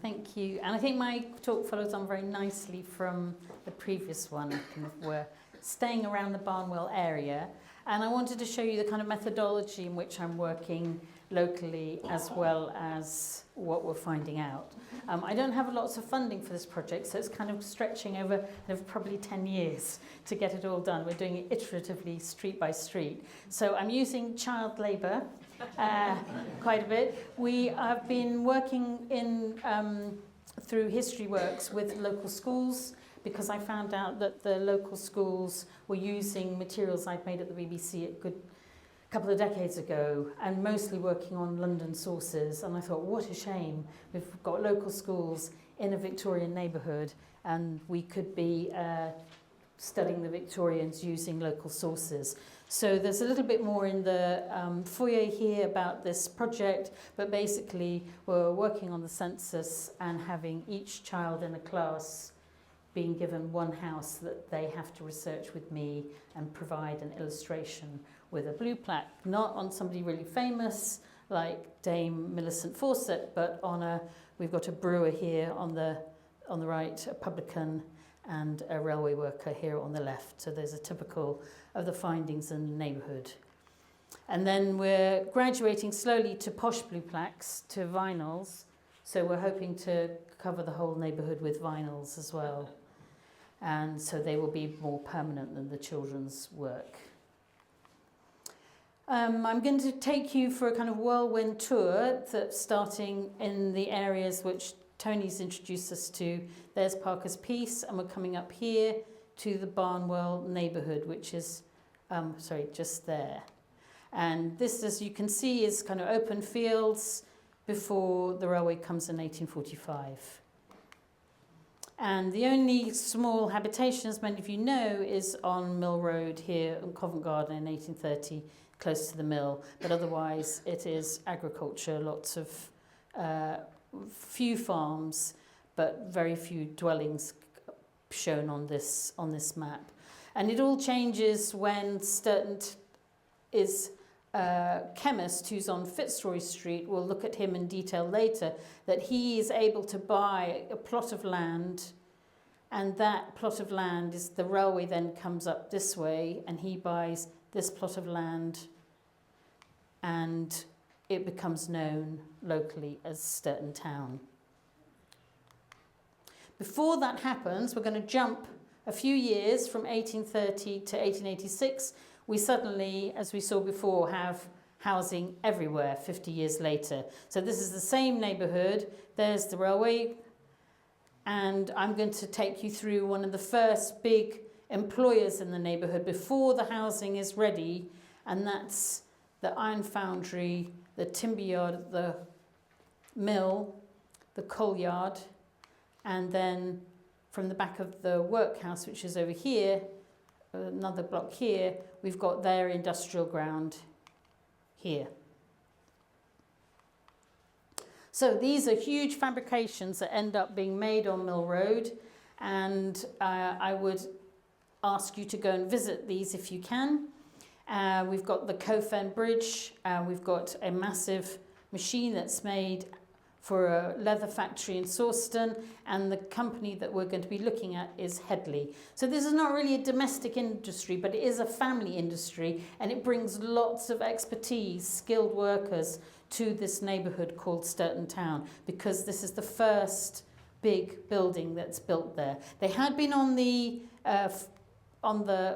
Thank you. And I think my talk follows on very nicely from the previous one. Kind of we're staying around the Barnwell area. And I wanted to show you the kind of methodology in which I'm working locally as well as what we're finding out. I don't have lots of funding for this project, so it's kind of stretching over probably 10 years to get it all done. We're doing it iteratively, street by street. So I'm using child labour quite a bit. We have been working in through History Works with local schools, because I found out that the local schools were using materials I'd made at the BBC a good couple of decades ago, and mostly working on London sources. And I thought, what a shame. We've got local schools in a Victorian neighbourhood, and we could be studying the Victorians using local sources. So there's a little bit more in the foyer here about this project, but basically we're working on the census and having each child in a class being given one house that they have to research with me and provide an illustration with a blue plaque, not on somebody really famous like Dame Millicent Fawcett, but on we've got a brewer here on the right, a publican, and a railway worker here on the left. So there's a typical of the findings in the neighbourhood. And then we're graduating slowly to posh blue plaques, to vinyls. So we're hoping to cover the whole neighbourhood with vinyls as well. And so they will be more permanent than the children's work. I'm going to take you for a kind of whirlwind tour that's starting in the areas which Tony's introduced us to. There's Parker's Piece, and we're coming up here to the Barnwell neighbourhood, which is, just there. And this, as you can see, is kind of open fields before the railway comes in 1845. And the only small habitation, as many of you know, is on Mill Road here in Covent Garden in 1830, close to the mill. But otherwise, it is agriculture, lots of few farms, but very few dwellings shown on this map. And it all changes when Sturton is chemist who's on Fitzroy Street. We'll look at him in detail later, that he is able to buy a plot of land, and that plot of land is the railway then comes up this way, and he buys this plot of land, and it becomes known locally as Sturton Town. Before that happens, we're going to jump a few years from 1830 to 1886. We suddenly, as we saw before, have housing everywhere 50 years later. So this is the same neighbourhood. There's the railway. And I'm going to take you through one of the first big employers in the neighbourhood before the housing is ready. And that's the iron foundry, the timber yard, the mill, the coal yard. And then from the back of the workhouse, which is over here, another block here, we've got their industrial ground here. So these are huge fabrications that end up being made on Mill Road, and I would ask you to go and visit these if you can. We've got the Cofen Bridge, we've got a massive machine that's made for a leather factory in Sawston, and the company that we're going to be looking at is Headley. So this is not really a domestic industry, but it is a family industry, and it brings lots of expertise, skilled workers to this neighbourhood called Sturton Town, because this is the first big building that's built there. They had been on the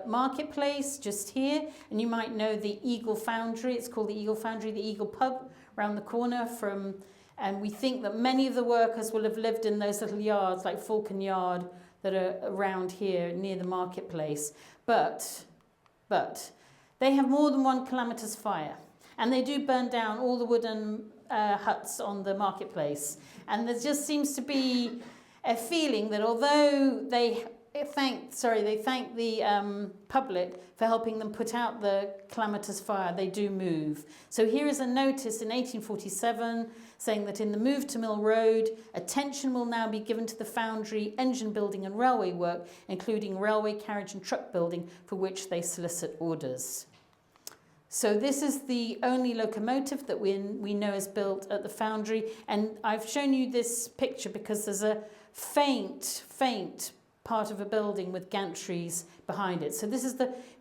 marketplace just here, and you might know the Eagle Foundry. It's called the Eagle Foundry, the Eagle Pub, around the corner from. And we think that many of the workers will have lived in those little yards, like Falcon Yard, that are around here near the marketplace. But they have more than one calamitous fire. And they do burn down all the wooden huts on the marketplace. And there just seems to be a feeling that although they thank the public for helping them put out the calamitous fire, they do move. So here is a notice in 1847 saying that in the move to Mill Road, attention will now be given to the foundry, engine building and railway work, including railway, carriage and truck building, for which they solicit orders. So this is the only locomotive that we know is built at the foundry. And I've shown you this picture because there's a faint part of a building with gantries behind it. So this is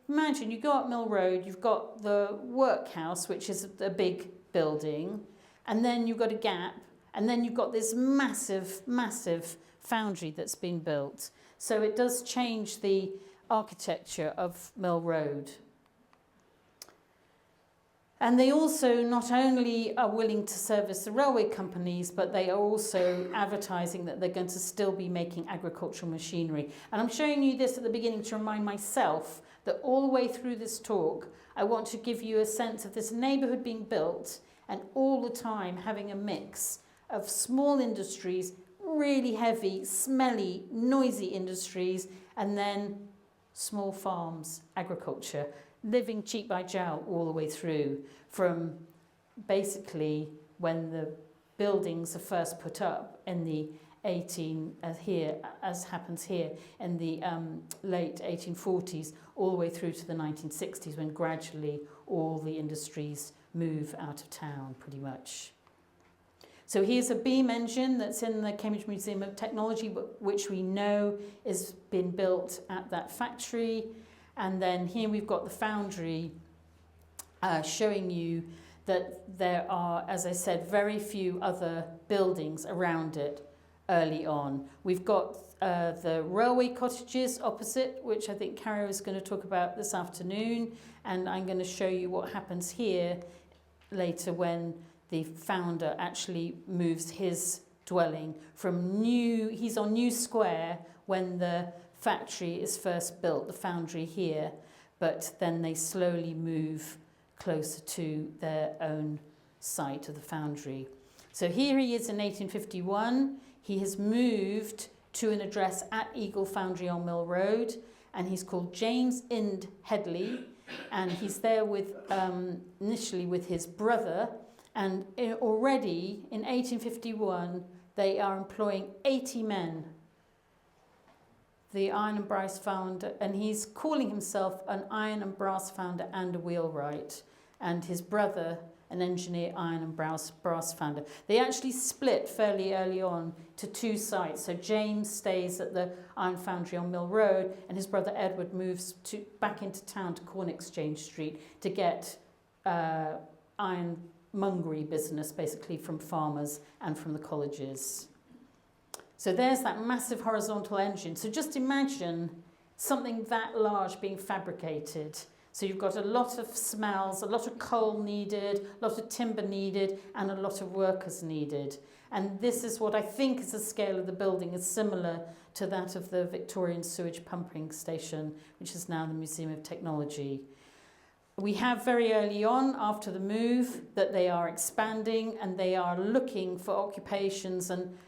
imagine you go up Mill Road, you've got the workhouse, which is a big building, and then you've got a gap, and then you've got this massive foundry that's been built. So it does change the architecture of Mill Road. And they also not only are willing to service the railway companies, but they are also advertising that they're going to still be making agricultural machinery. And I'm showing you this at the beginning to remind myself that all the way through this talk, I want to give you a sense of this neighbourhood being built and all the time having a mix of small industries, really heavy, smelly, noisy industries, and then small farms, agriculture, living cheek by jowl all the way through, from basically when the buildings are first put up in the as happens here, in the late 1840s, all the way through to the 1960s, when gradually all the industries move out of town, pretty much. So here's a beam engine that's in the Cambridge Museum of Technology, which we know has been built at that factory. And then here we've got the foundry showing you that there are, as I said, very few other buildings around it early on. We've got the railway cottages opposite, which I think Carrie is going to talk about this afternoon. And I'm going to show you what happens here later when the founder actually moves his dwelling from he's on New Square when the factory is first built, the foundry here, but then they slowly move closer to their own site of the foundry. So here he is in 1851. He has moved to an address at Eagle Foundry on Mill Road, and he's called James Ind Headley, and he's there with initially with his brother, and already in 1851 they are employing 80 men. The iron and brass founder, and he's calling himself an iron and brass founder and a wheelwright, and his brother an engineer, iron and brass founder. They actually split fairly early on to two sites. So James stays at the iron foundry on Mill Road, and his brother Edward moves back into town to Corn Exchange Street to get ironmongery business, basically from farmers and from the colleges. So there's that massive horizontal engine. So just imagine something that large being fabricated. So you've got a lot of smells, a lot of coal needed, a lot of timber needed, and a lot of workers needed. And this is what I think is the scale of the building is similar to that of the Victorian sewage pumping station, which is now the Museum of Technology. We have very early on, after the move, that they are expanding and they are looking for occupations and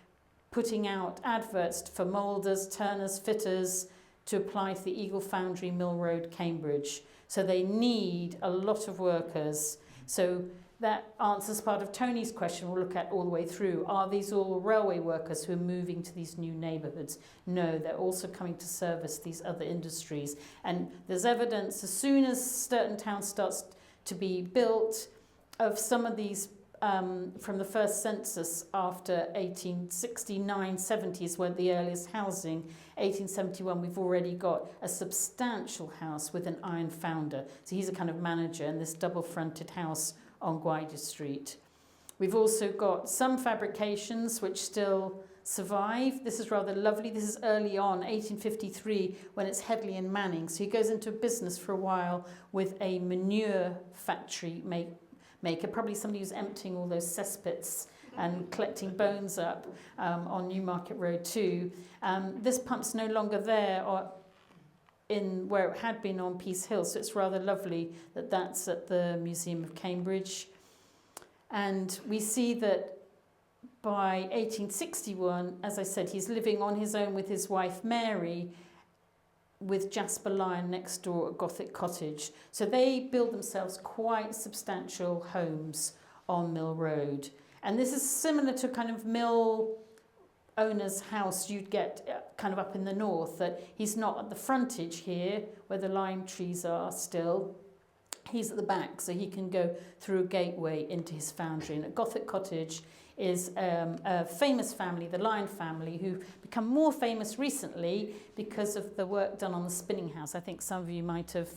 putting out adverts for moulders, turners, fitters to apply to the Eagle Foundry, Mill Road, Cambridge. So they need a lot of workers. So that answers part of Tony's question we'll look at all the way through. Are these all railway workers who are moving to these new neighbourhoods? No, they're also coming to service these other industries. And there's evidence as soon as Sturton Town starts to be built of some of these from the first census after 1869-70 is when the earliest housing. 1871 we've already got a substantial house with an iron founder. So he's a kind of manager in this double-fronted house on Gwydir Street. We've also got some fabrications which still survive. This is rather lovely. This is early on, 1853, when it's Headley and Manning. So he goes into business for a while with a manure factory maker, probably somebody who's emptying all those cesspits and collecting bones up on Newmarket Road too. This pump's no longer there or in where it had been on Peace Hill, so it's rather lovely that that's at the Museum of Cambridge. And we see that by 1861, as I said, he's living on his own with his wife Mary, with Jasper Lyon next door at Gothic Cottage. So they build themselves quite substantial homes on Mill Road. And this is similar to kind of mill owner's house you'd get kind of up in the north, that he's not at the frontage here where the lime trees are still, He's at the back, so he can go through a gateway into his foundry. And at Gothic Cottage is a famous family, the Lion family, who've become more famous recently because of the work done on the spinning house. I think some of you might have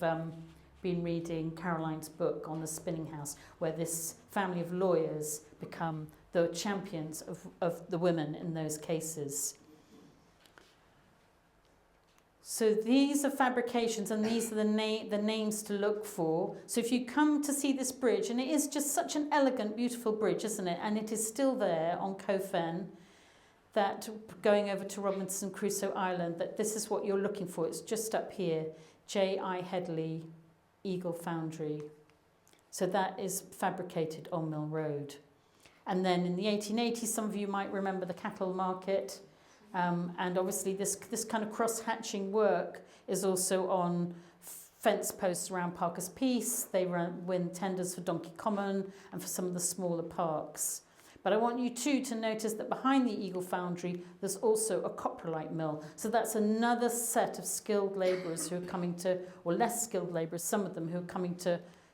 been reading Caroline's book on the spinning house, where this family of lawyers become the champions of the women in those cases. So these are fabrications, and these are the names to look for. So if you come to see this bridge, and it is just such an elegant, beautiful bridge, isn't it? And it is still there on Cofen, that going over to Robinson Crusoe Island, that this is what you're looking for. It's just up here, J.I. Headley, Eagle Foundry. So that is fabricated on Mill Road. And then in the 1880s, some of you might remember the cattle market. And obviously this kind of cross-hatching work is also on fence posts around Parker's Piece. They win tenders for Donkey Common and for some of the smaller parks. But I want you too to notice that behind the Eagle Foundry, there's also a coprolite mill. So that's another set of skilled labourers who are coming to, or less skilled labourers, some of them who are coming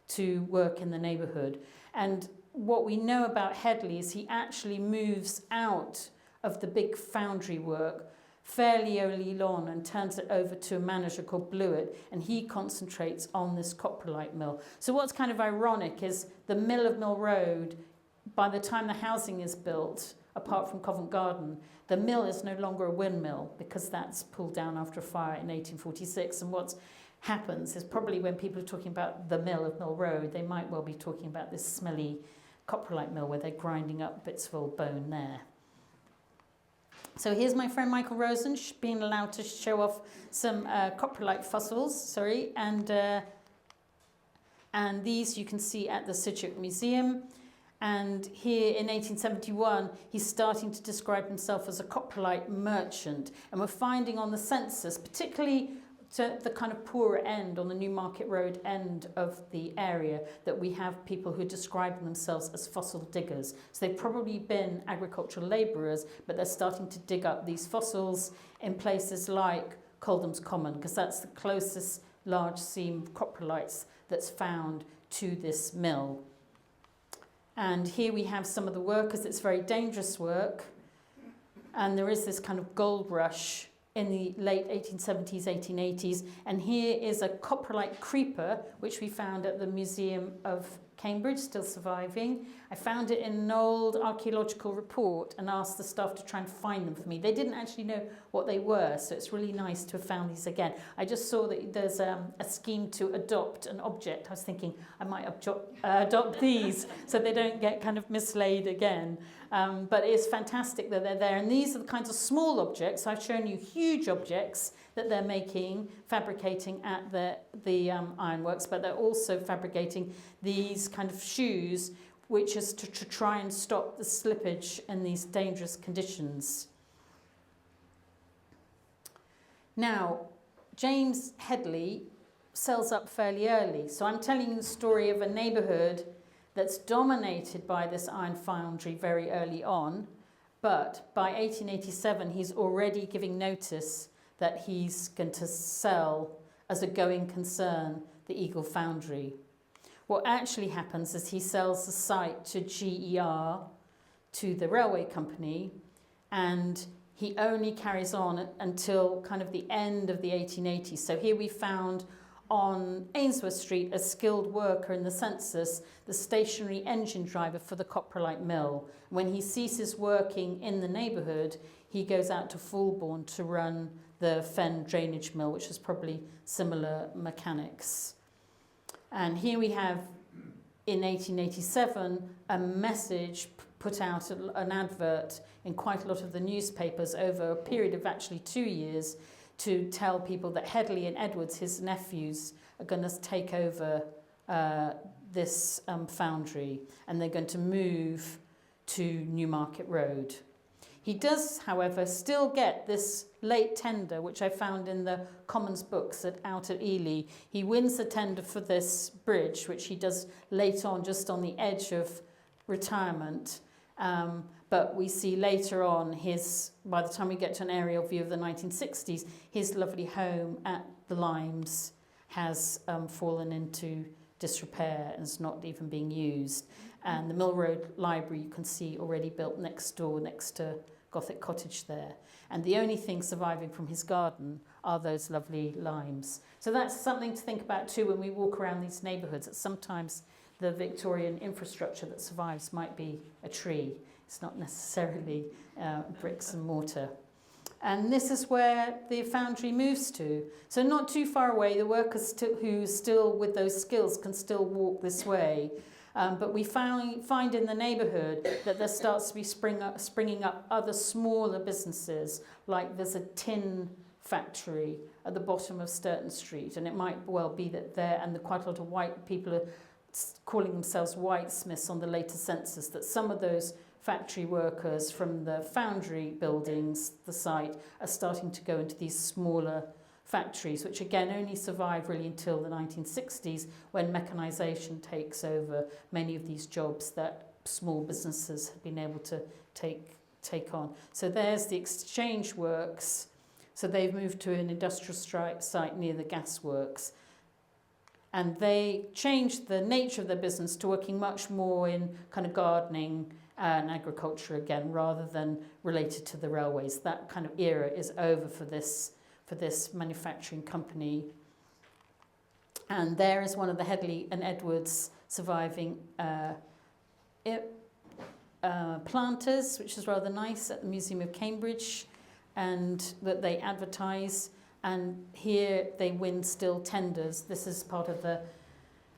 to work in the neighbourhood. And what we know about Headley is he actually moves out of the big foundry work fairly early on and turns it over to a manager called Blewett, and he concentrates on this coprolite mill. So what's kind of ironic is the mill of Mill Road, by the time the housing is built, apart from Covent Garden, the mill is no longer a windmill because that's pulled down after a fire in 1846. And what happens is probably when people are talking about the mill of Mill Road, they might well be talking about this smelly coprolite mill where they're grinding up bits of old bone there. So here's my friend Michael Rosen being allowed to show off some coprolite fossils, and these you can see at the Sidgwick Museum. And here in 1871, he's starting to describe himself as a coprolite merchant. And we're finding on the census, particularly to the kind of poorer end, on the Newmarket Road end of the area, that we have people who describe themselves as fossil diggers. So they've probably been agricultural labourers, but they're starting to dig up these fossils in places like Coldham's Common, because that's the closest large seam coprolites that's found to this mill. And here we have some of the workers. It's very dangerous work. And there is this kind of gold rush in the late 1870s, 1880s. And here is a coprolite creeper, which we found at the Museum of Cambridge, still surviving. I found it in an old archaeological report and asked the staff to try and find them for me. They didn't actually know what they were, so it's really nice to have found these again. I just saw that there's a scheme to adopt an object. I was thinking I might adopt these so they don't get kind of mislaid again. But it's fantastic that they're there. And these are the kinds of small objects. I've shown you huge objects that they're making, fabricating at the ironworks, but they're also fabricating these kind of shoes, which is to try and stop the slippage in these dangerous conditions. Now, James Headley sells up fairly early. So I'm telling you the story of a neighbourhood that's dominated by this iron foundry very early on, but by 1887 he's already giving notice that he's going to sell as a going concern the Eagle Foundry. What actually happens is he sells the site to GER, to the railway company, and he only carries on until kind of the end of the 1880s. So here we found on Ainsworth Street a skilled worker in the census, the stationary engine driver for the coprolite mill. When he ceases working in the neighbourhood, he goes out to Fulbourn to run the Fen drainage mill, which is probably similar mechanics. And here we have, in 1887, a message put out, an advert in quite a lot of the newspapers over a period of actually 2 years, to tell people that Headley and Edwards, his nephews, are going to take over this foundry, and they're going to move to Newmarket Road. He does, however, still get this late tender, which I found in the Commons books out at Ely. He wins the tender for this bridge, which he does late on, just on the edge of retirement. But we see later on by the time we get to an aerial view of the 1960s, his lovely home at the Limes has fallen into disrepair and is not even being used. And the Mill Road Library you can see already built next door, next to Gothic Cottage there. And the only thing surviving from his garden are those lovely limes. So that's something to think about too when we walk around these neighbourhoods, that sometimes the Victorian infrastructure that survives might be a tree. It's not necessarily bricks and mortar. And this is where the foundry moves to. So not too far away, the workers who still with those skills can still walk this way. But we find in the neighbourhood that there starts to be springing up other smaller businesses, like there's a tin factory at the bottom of Sturton Street, and it might well be that there, and quite a lot of white people are calling themselves whitesmiths on the later census, that some of those factory workers from the foundry buildings, the site, are starting to go into these smaller factories, which again only survive really until the 1960s, when mechanisation takes over many of these jobs that small businesses have been able to take on. So there's the exchange works. So they've moved to an industrial site near the gasworks. And they changed the nature of their business to working much more in kind of gardening and agriculture again, rather than related to the railways. That kind of era is over for this manufacturing company. And there is one of the Headley and Edwards surviving planters, which is rather nice, at the Museum of Cambridge, and that they advertise. And here they win still tenders. This is part of the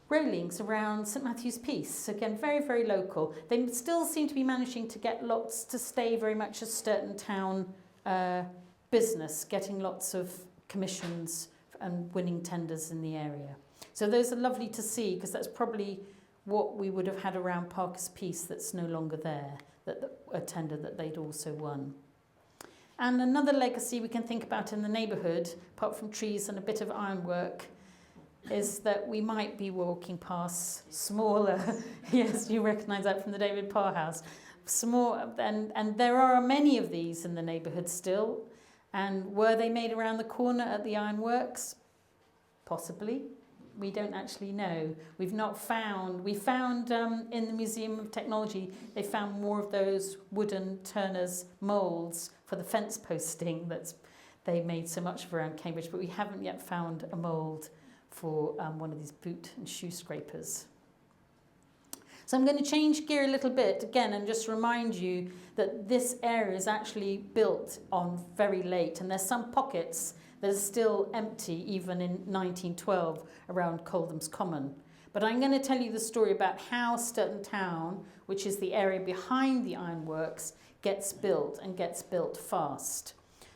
railings around St Matthew's Piece. So again, very, very local. They still seem to be managing to get lots to stay very much a Sturton Town business, getting lots of commissions and winning tenders in the area. So those are lovely to see, because that's probably what we would have had around Parker's Piece that's no longer there, a tender that they'd also won. And another legacy we can think about in the neighbourhood, apart from trees and a bit of ironwork, is that we might be walking past smaller, yes, you recognise that from the David Parr house, small, and there are many of these in the neighbourhood still. And were they made around the corner at the ironworks? Possibly. We don't actually know. We found in the Museum of Technology, they found more of those wooden Turner's moulds for the fence posting that they made so much of around Cambridge, but we haven't yet found a mould for one of these boot and shoe scrapers. So I'm going to change gear a little bit again and just remind you that this area is actually built on very late, and there's some pockets that are still empty even in 1912 around Coldham's Common. But I'm going to tell you the story about how Sturton Town, which is the area behind the ironworks, gets built, and gets built fast.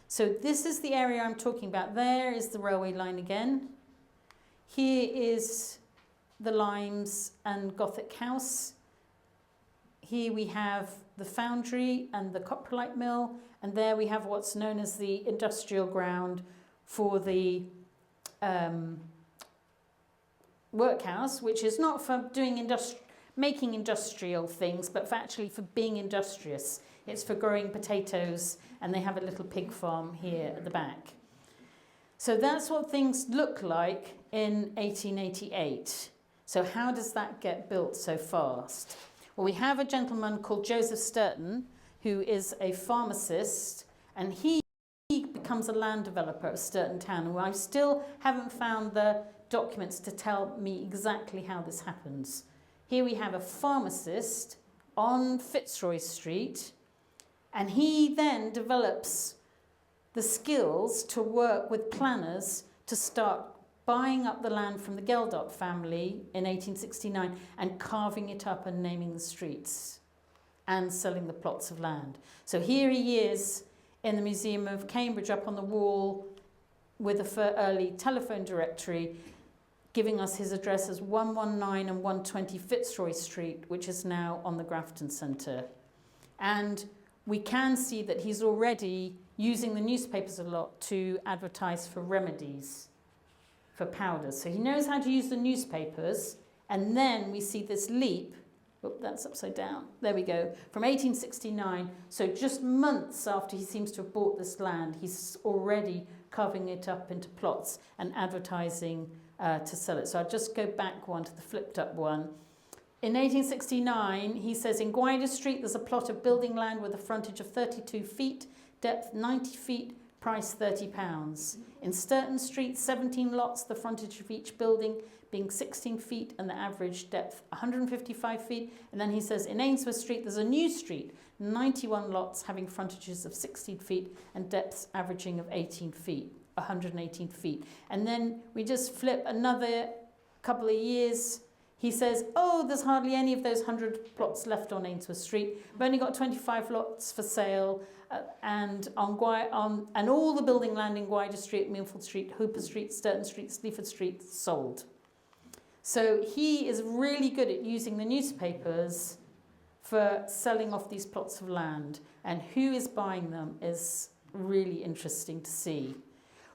So this is the area I'm talking about. There is the railway line again. Here is the Limes and Gothic House. Here we have the foundry and the coprolite mill, and there we have what's known as the industrial ground for the workhouse, which is not for making industrial things, but actually for being industrious. It's for growing potatoes, and they have a little pig farm here at the back. So that's what things look like in 1888. So how does that get built so fast? Well, we have a gentleman called Joseph Sturton, who is a pharmacist, and he becomes a land developer at Sturton Town, and I still haven't found the documents to tell me exactly how this happens. Here we have a pharmacist on Fitzroy Street, and he then develops the skills to work with planners to start buying up the land from the Geldart family in 1869 and carving it up and naming the streets and selling the plots of land. So here he is in the Museum of Cambridge up on the wall with a early telephone directory giving us his address as 119 and 120 Fitzroy Street, which is now on the Grafton Centre. And we can see that he's already using the newspapers a lot to advertise for remedies, for powders. So he knows how to use the newspapers, and then we see this leap. Oh, that's upside down. There we go. From 1869, so just months after he seems to have bought this land, he's already carving it up into plots and advertising to sell it. So I'll just go back one to the flipped up one. In 1869, he says, in Gwydir Street, there's a plot of building land with a frontage of 32 feet, depth 90 feet, price £30. In Sturton Street, 17 lots, the frontage of each building being 16 feet and the average depth 155 feet. And then he says, in Ainsworth Street, there's a new street, 91 lots having frontages of 16 feet and depths averaging of 18 feet, 118 feet. And then we just flip another couple of years. He says, oh, there's hardly any of those 100 plots left on Ainsworth Street. We've only got 25 lots for sale, and all the building land in Gwydir Street, Milford Street, Hooper Street, Sturton Street, Sleaford Street sold. So he is really good at using the newspapers for selling off these plots of land, and who is buying them is really interesting to see.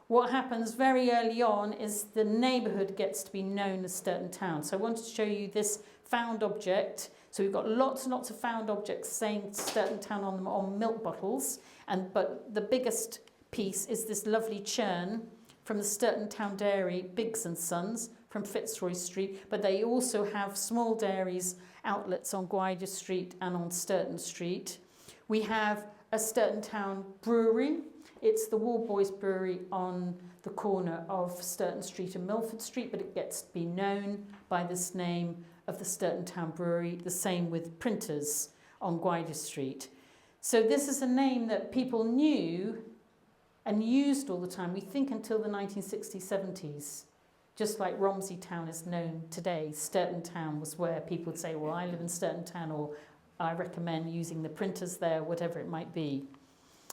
What happens very early on is the neighbourhood gets to be known as Sturton Town. So I wanted to show you this found object. So we've got lots and lots of found objects saying Sturton Town on them on milk bottles. But the biggest piece is this lovely churn from the Sturton Town dairy, Biggs and Sons, from Fitzroy Street. But they also have small dairies outlets on Gwydir Street and on Sturton Street. We have a Sturton Town brewery. It's the Wallboys Brewery on the corner of Sturton Street and Milford Street, but it gets to be known by this name of the Sturton Town Brewery. The same with Printers on Gwydir Street. So this is a name that people knew and used all the time, we think until the 1960s, 70s. Just like Romsey Town is known today, Sturton Town was where people would say, well, I live in Sturton Town, or I recommend using the Printers there, whatever it might be.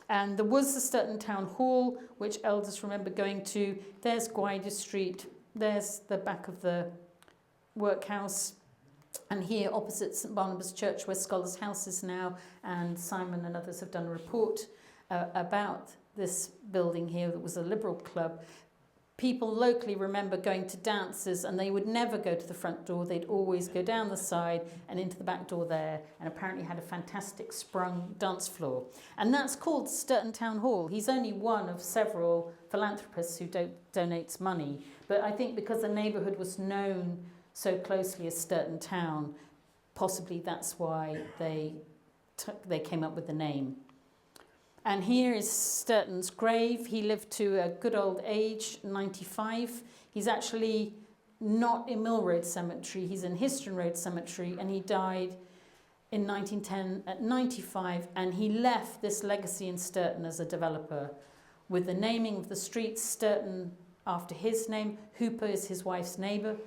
And there was the Sturton Town Hall, which elders remember going to. There's Gwydir Street. There's the back of the workhouse. And here, opposite St Barnabas Church, where Scholars' House is now, and Simon and others have done a report about this building here that was a liberal club. People locally remember going to dances, and they would never go to the front door. They'd always go down the side and into the back door there, and apparently had a fantastic sprung dance floor. And that's called Sturton Town Hall. He's only one of several philanthropists who donates money. But I think because the neighbourhood was known so closely as Sturton Town, possibly that's why they came up with the name. And here is Sturton's grave. He lived to a good old age, 95. He's actually not in Mill Road Cemetery. He's in Histon Road Cemetery, and he died in 1910 at 95. And he left this legacy in Sturton as a developer, with the naming of the streets, Sturton after his name. Hooper is his wife's maiden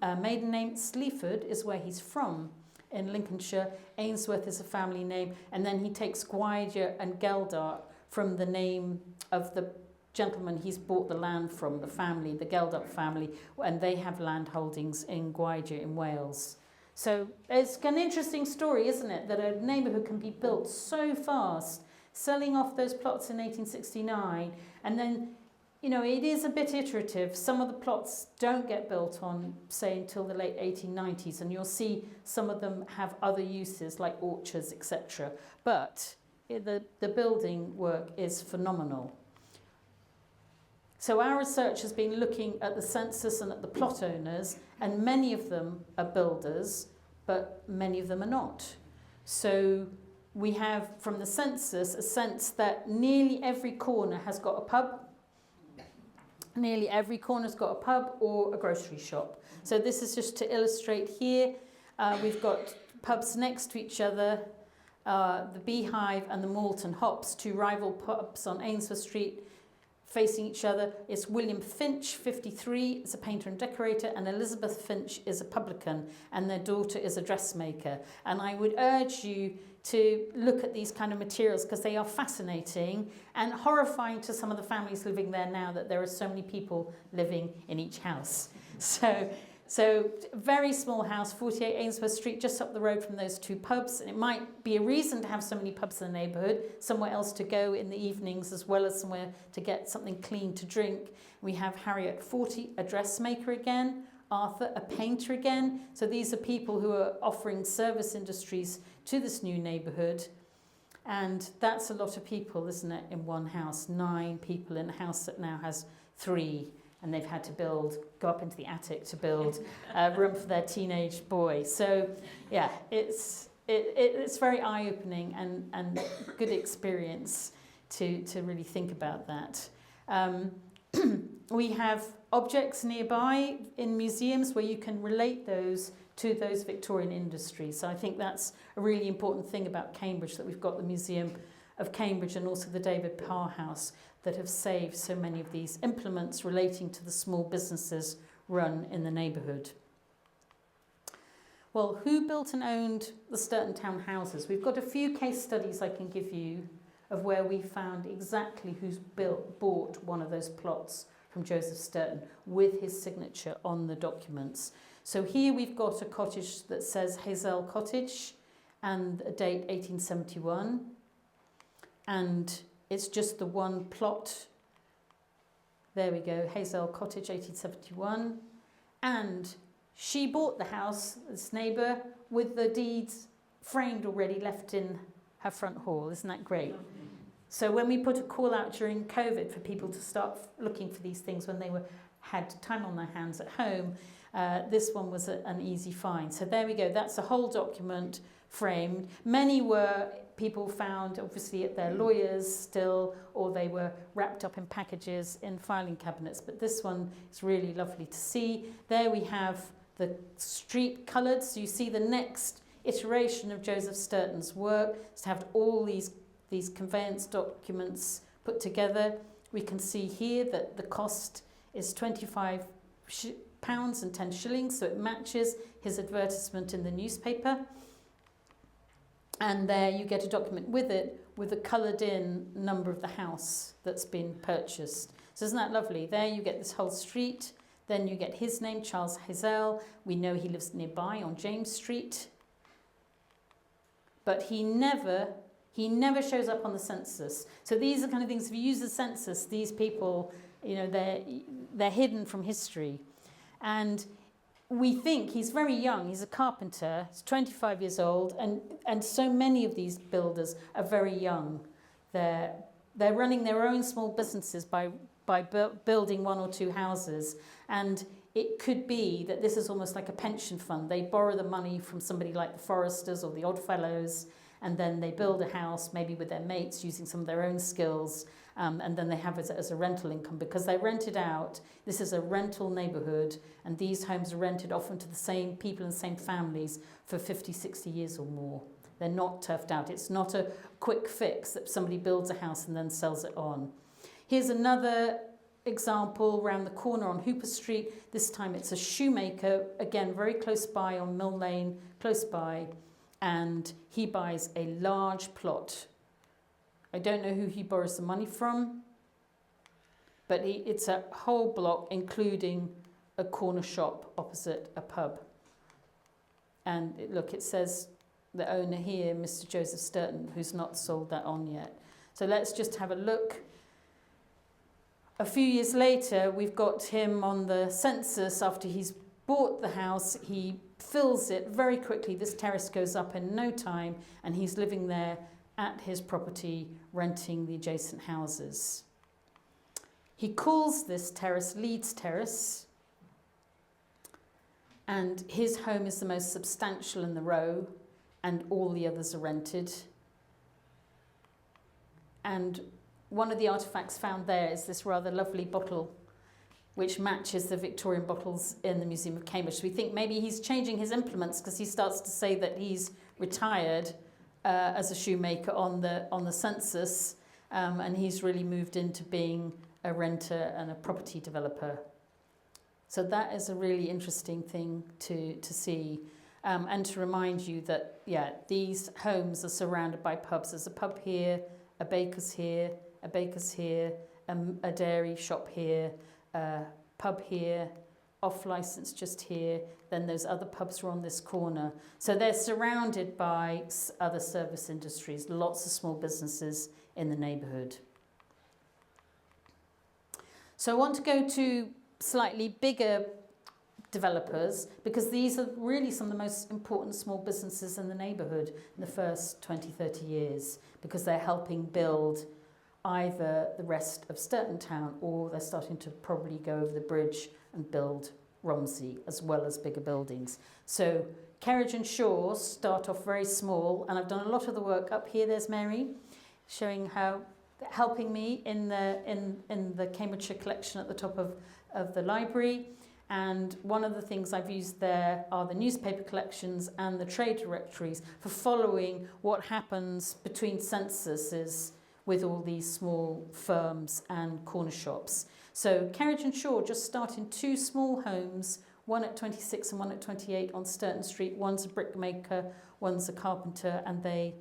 name. Sleaford is where he's from, in Lincolnshire. Ainsworth is a family name, and then he takes Gwydir and Geldart from the name of the gentleman he's bought the land from, the family, the Geldart family, and they have land holdings in Gwydir in Wales. So it's an interesting story, isn't it, that a neighbourhood can be built so fast, selling off those plots in 1869, and then, you know, it is a bit iterative. Some of the plots don't get built on, say, until the late 1890s, and you'll see some of them have other uses, like orchards, etc. But the building work is phenomenal. So our research has been looking at the census and at the plot owners, and many of them are builders, but many of them are not. So we have, from the census, a sense that nearly every corner has got a pub. Nearly every corner's got a pub or a grocery shop. So this is just to illustrate here. We've got pubs next to each other, the Beehive and the Malt and Hops, two rival pubs on Ainsworth Street facing each other. It's William Finch, 53, is a painter and decorator, and Elizabeth Finch is a publican, and their daughter is a dressmaker. And I would urge you to look at these kind of materials, because they are fascinating and horrifying to some of the families living there now, that there are so many people living in each house. So very small house, 48 Ainsworth Street, just up the road from those two pubs. And it might be a reason to have so many pubs in the neighbourhood, somewhere else to go in the evenings, as well as somewhere to get something clean to drink. We have Harriet, 40, a dressmaker again, Arthur, a painter again. So these are people who are offering service industries to this new neighbourhood. And that's a lot of people, isn't it, in one house? 9 people in a house that now has 3. and they've had to go up into the attic to build a room for their teenage boy. So yeah, it's very eye-opening and good experience to really think about that. We have objects nearby in museums where you can relate those to those Victorian industries. So I think that's a really important thing about Cambridge, that we've got the Museum of Cambridge and also the David Parr House that have saved so many of these implements relating to the small businesses run in the neighbourhood. Well, who built and owned the Sturton Town houses? We've got a few case studies I can give you of where we found exactly who's bought one of those plots from Joseph Sturton with his signature on the documents. So here we've got a cottage that says Hazel Cottage and a date 1871. And it's just the one plot. There we go, Hazel Cottage 1871. And she bought the house, this neighbour, with the deeds framed already left in her front hall. Isn't that great? So when we put a call out during COVID for people to start looking for these things when they had time on their hands at home, this one was an easy find. So there we go, that's a whole document framed. Many were people found obviously at their lawyers still, or they were wrapped up in packages in filing cabinets, but this one is really lovely to see. There we have the street coloured, so you see the next iteration of Joseph Sturton's work is to have all these conveyance documents put together. We can see here that the cost is £25 and 10 shillings, so it matches his advertisement in the newspaper. And there you get a document with it, with a coloured in number of the house that's been purchased. So isn't that lovely? There you get this whole street, then you get his name, Charles Hazel. We know he lives nearby on James Street. But he never shows up on the census. So these are the kind of things, if you use the census, these people, you know, they're hidden from history. And we think he's very young, he's a carpenter, he's 25 years old, and so many of these builders are very young. They're running their own small businesses by building one or two houses, and it could be that this is almost like a pension fund. They borrow the money from somebody like the Foresters or the Oddfellows, and then they build a house, maybe with their mates, using some of their own skills, and then they have it as a rental income because they rent it out. This is a rental neighbourhood, and these homes are rented often to the same people and same families for 50, 60 years or more. They're not turfed out. It's not a quick fix that somebody builds a house and then sells it on. Here's another example around the corner on Hooper Street. This time it's a shoemaker, again very close by on Mill Lane, close by, and he buys a large plot. I don't know who he borrows the money from, but it's a whole block, including a corner shop opposite a pub. And look, it says the owner here, Mr. Joseph Sturton, who's not sold that on yet. So let's just have a look. A few years later, we've got him on the census after he's bought the house. He fills it very quickly. This terrace goes up in no time, and he's living there at his property, renting the adjacent houses. He calls this terrace Leeds Terrace, and his home is the most substantial in the row, and all the others are rented. And one of the artefacts found there is this rather lovely bottle which matches the Victorian bottles in the Museum of Cambridge. So we think maybe he's changing his implements because he starts to say that he's retired as a shoemaker on the census, and he's really moved into being a renter and a property developer. So that is a really interesting thing to see, and to remind you that, yeah, these homes are surrounded by pubs. There's a pub here, a baker's here, a baker's here, a dairy shop here, a pub here, off licence just here, then those other pubs are on this corner. So they're surrounded by other service industries, lots of small businesses in the neighbourhood. So I want to go to slightly bigger developers because these are really some of the most important small businesses in the neighbourhood in the first 20, 30 years because they're helping build either the rest of Sturton Town, or they're starting to probably go over the bridge and build Romsey as well as bigger buildings. So Carriage and Shaw start off very small, and I've done a lot of the work up here. There's Mary showing how, helping me in the Cambridgeshire collection at the top of the library. And one of the things I've used there are the newspaper collections and the trade directories for following what happens between censuses with all these small firms and corner shops. So Carriage and Shaw just start in 2 small homes, one at 26 and one at 28 on Sturton Street. One's a brickmaker, one's a carpenter, and they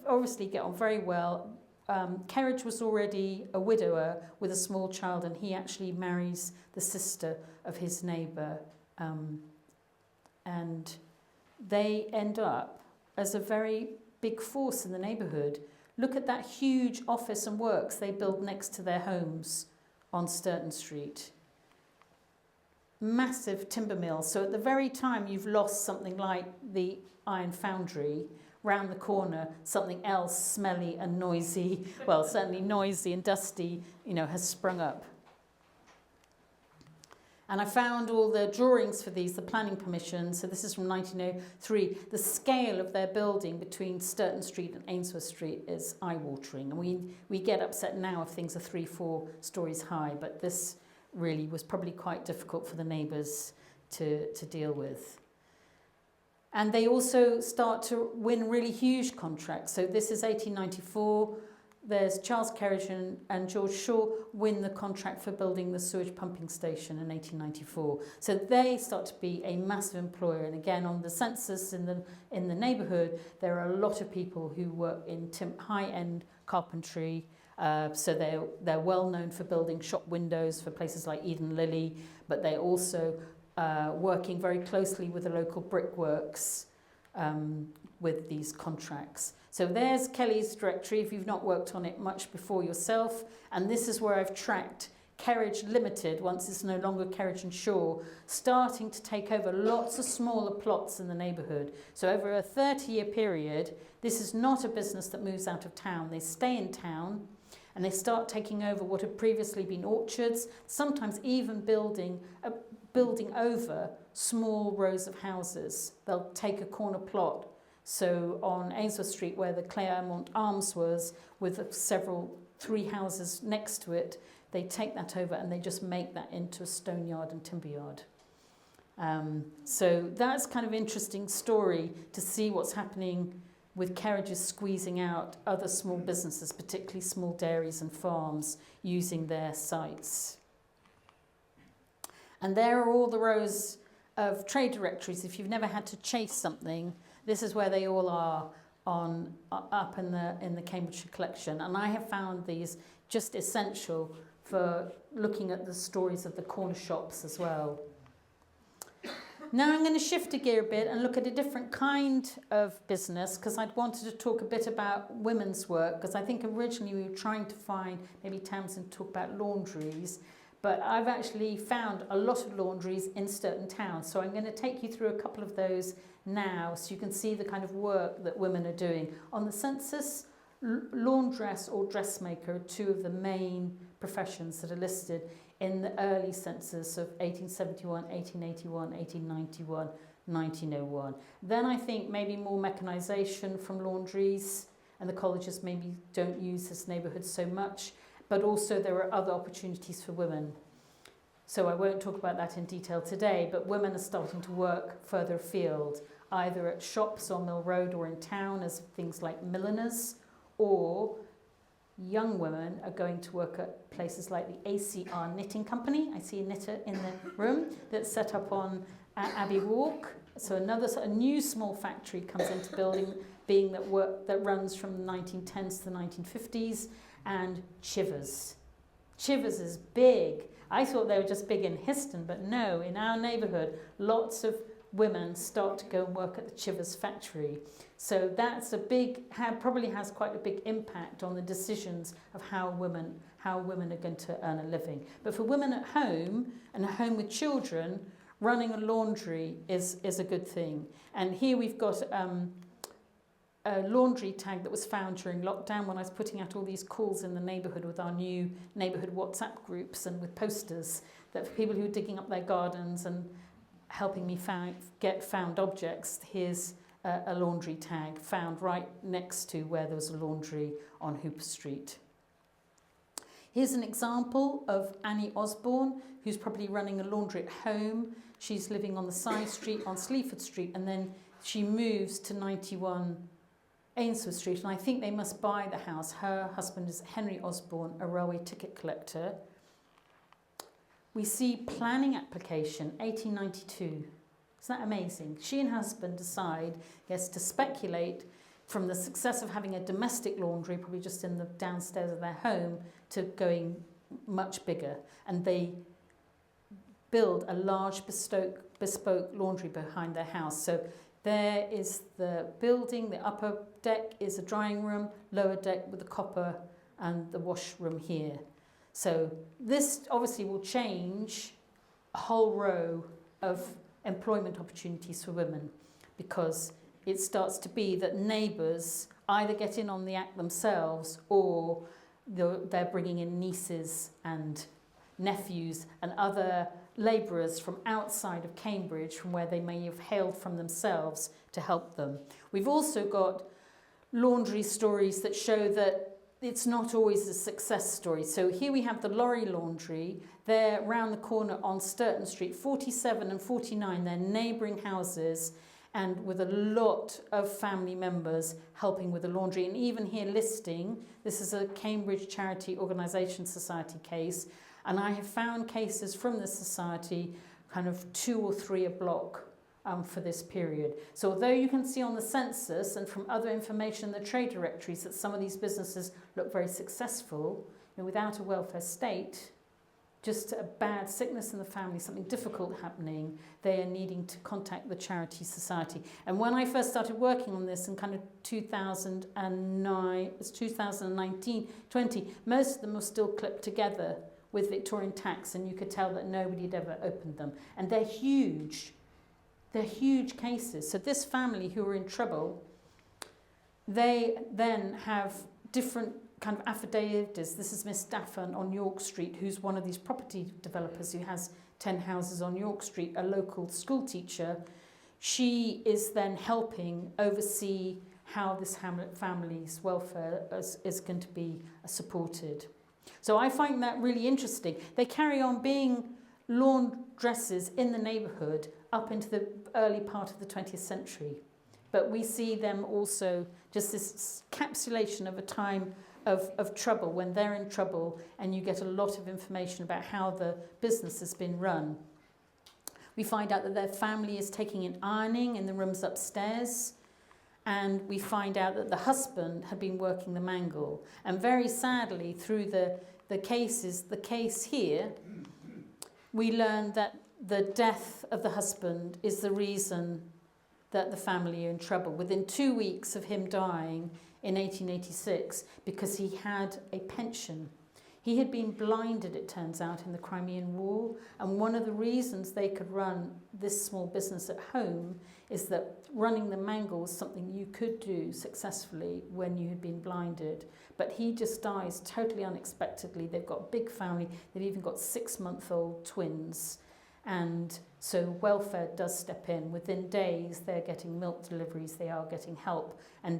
obviously get on very well. Carriage was already a widower with a small child, and he actually marries the sister of his neighbour, and they end up as a very big force in the neighbourhood. Look at that huge office and works they build next to their homes on Sturton Street. Massive timber mills. So at the very time you've lost something like the iron foundry, round the corner something else smelly and noisy, well, certainly noisy and dusty, has sprung up. And I found all the drawings for these, the planning permission. So this is from 1903. The scale of their building between Sturton Street and Ainsworth Street is eye-watering. And we get upset now if things are 3-4 stories high, but this really was probably quite difficult for the neighbours to deal with. And they also start to win really huge contracts. So this is 1894. There's Charles Carriage and George Shaw win the contract for building the sewage pumping station in 1894. So they start to be a massive employer. And again, on the census in the neighbourhood, there are a lot of people who work in high-end carpentry. So they're well known for building shop windows for places like Eden Lily, but they're also working very closely with the local brickworks with these contracts. So there's Kelly's directory, if you've not worked on it much before yourself. And this is where I've tracked Carriage Limited, once it's no longer Carriage and Shaw, starting to take over lots of smaller plots in the neighbourhood. So over a 30-year period, this is not a business that moves out of town. They stay in town, and they start taking over what had previously been orchards, sometimes even building over small rows of houses. They'll take a corner plot. So on Ainsworth Street, where the Claremont Arms was, with 3 houses next to it, they take that over and they just make that into a stone yard and timber yard. So that's kind of interesting story to see what's happening with carriages squeezing out other small businesses, particularly small dairies and farms, using their sites. And there are all the rows of trade directories. If you've never had to chase something, this is where they all are up in the Cambridgeshire collection. And I have found these just essential for looking at the stories of the corner shops as well. Now I'm going to shift a gear a bit and look at a different kind of business, because I'd wanted to talk a bit about women's work, because I think originally we were trying to find, maybe Tamsin talk about laundries, but I've actually found a lot of laundries in Sturton Town. So I'm going to take you through a couple of those now so you can see the kind of work that women are doing. On the census, laundress or dressmaker are 2 of the main professions that are listed in the early census of 1871, 1881, 1891, 1901. Then I think maybe more mechanisation from laundries, and the colleges maybe don't use this neighbourhood so much, but also there are other opportunities for women. So I won't talk about that in detail today, but women are starting to work further afield, either at shops on Mill Road or in town as things like milliners, or young women are going to work at places like the ACR Knitting Company. I see a knitter in the room that's set up on Abbey Walk. So a new small factory comes into being that runs from the 1910s to the 1950s. And Chivers. Chivers is big. I thought they were just big in Histon, but no, in our neighbourhood, lots of women start to go and work at the Chivers factory. So that's probably has quite a big impact on the decisions of how women are going to earn a living. But for women at home, and at home with children, running a laundry is a good thing. And here we've got a laundry tag that was found during lockdown when I was putting out all these calls in the neighbourhood with our new neighbourhood WhatsApp groups and with posters that for people who were digging up their gardens and helping me get found objects. Here's a laundry tag found right next to where there was a laundry on Hooper Street. Here's an example of Annie Osborne, who's probably running a laundry at home. She's living on the side street on Sleaford Street, and then she moves to 91 Ainsworth Street, and I think they must buy the house. Her husband is Henry Osborne, a railway ticket collector. We see planning application, 1892. Isn't that amazing? She and her husband decide, yes, to speculate from the success of having a domestic laundry, probably just in the downstairs of their home, to going much bigger. And they build a large bespoke laundry behind their house. So there is the building, the upper deck is a drying room, lower deck with the copper and the washroom here. So this obviously will change a whole row of employment opportunities for women, because it starts to be that neighbours either get in on the act themselves, or they're bringing in nieces and nephews and other labourers from outside of Cambridge, from where they may have hailed from themselves, to help them. We've also got laundry stories that show that it's not always a success story. So here we have the Lorry Laundry. They're round the corner on Sturton Street, 47 and 49. They're neighbouring houses, and with a lot of family members helping with the laundry. And even here listing, this is a Cambridge Charity Organisation Society case, and I have found cases from this society, kind of 2 or 3 a block for this period. So although you can see on the census and from other information in the trade directories that some of these businesses look very successful, without a welfare state, just a bad sickness in the family, something difficult happening, they are needing to contact the charity society. And when I first started working on this in kind of 2009, it was 2019, 20, most of them were still clipped together with Victorian tacks, and you could tell that nobody had ever opened them. And they're huge. They're huge cases. So this family who are in trouble, they then have different kind of affidavits. This is Miss Daffan on York Street, who's one of these property developers who has 10 houses on York Street, a local school teacher. She is then helping oversee how this family's welfare is going to be supported. So I find that really interesting. They carry on being laundresses in the neighbourhood up into the early part of the 20th century. But we see them also just this encapsulation of a time of trouble, when they're in trouble, and you get a lot of information about how the business has been run. We find out that their family is taking in ironing in the rooms upstairs, and we find out that the husband had been working the mangle. And very sadly, through the case here, we learn that the death of the husband is the reason that the family are in trouble. Within 2 weeks of him dying in 1886, because he had a pension. He had been blinded, it turns out, in the Crimean War, and one of the reasons they could run this small business at home is that running the mangle was something you could do successfully when you had been blinded. But he just dies totally unexpectedly. They've got a big family. They've even got 6-month-old twins. And so welfare does step in. Within days, they're getting milk deliveries, they are getting help, and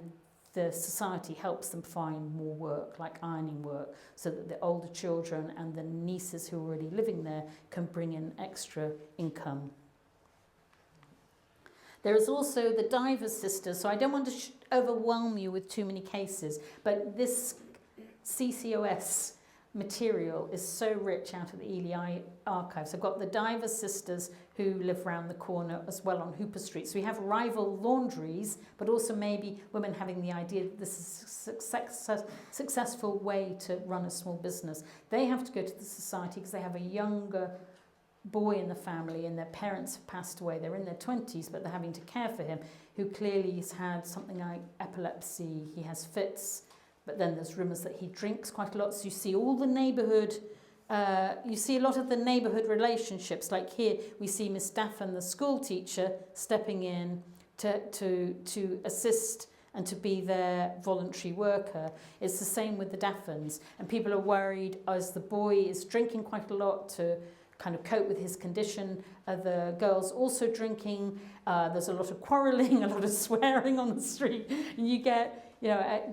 the society helps them find more work, like ironing work, so that the older children and the nieces who are already living there can bring in extra income. There is also the Divers Sisters, so I don't want to overwhelm you with too many cases, but this CCOS material is so rich out of the Ely archives. I've got the Divers Sisters who live round the corner as well on Hooper Street. So we have rival laundries, but also maybe women having the idea that this is a successful way to run a small business. They have to go to the society because they have a younger boy in the family and their parents have passed away. They're in their 20s, but they're having to care for him, who clearly has had something like epilepsy. He has fits. But then there's rumours that he drinks quite a lot. So you see all the neighbourhood, you see a lot of the neighbourhood relationships. Like here, we see Miss Daffan, the school teacher, stepping in to assist and to be their voluntary worker. It's the same with the Daffins, and people are worried as the boy is drinking quite a lot to kind of cope with his condition. The girls also drinking. There's a lot of quarrelling, a lot of swearing on the street, and you get